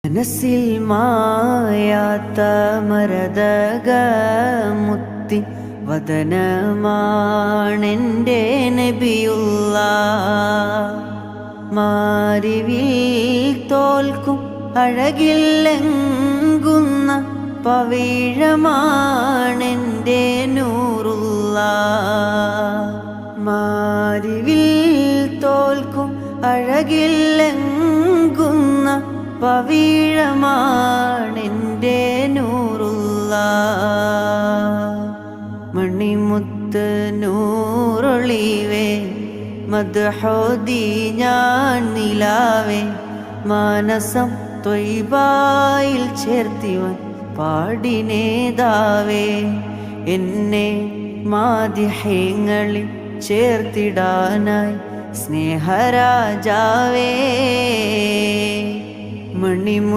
മനസ്സിൽ മായാത്ത മരതകമുത്തി വദനമാണെൻ്റെ നബിയുള്ള. മാരിവിൽ തോൽക്കും അഴകില്ലെങ്കുന്ന പവിഴമാണെൻ്റെ നൂറുള്ള. മാരിവിൽ തോൽക്കും അഴകില്ലെങ്കുന്ന പവിഴമാണെൻ്റെ നൂറുള്ള. മണിമുത്ത് നൂറൊളിവേ മദ്ഹോദി ഞാൻ നിലാവേ. മാനസം ത്വയ്ബായിൽ ചേർത്തിവൻ പാടിനേതാവേ. എന്നെ മാദിഹ്യങ്ങളിൽ ചേർത്തിടാനായി സ്നേഹരാജാവേ. മണിമു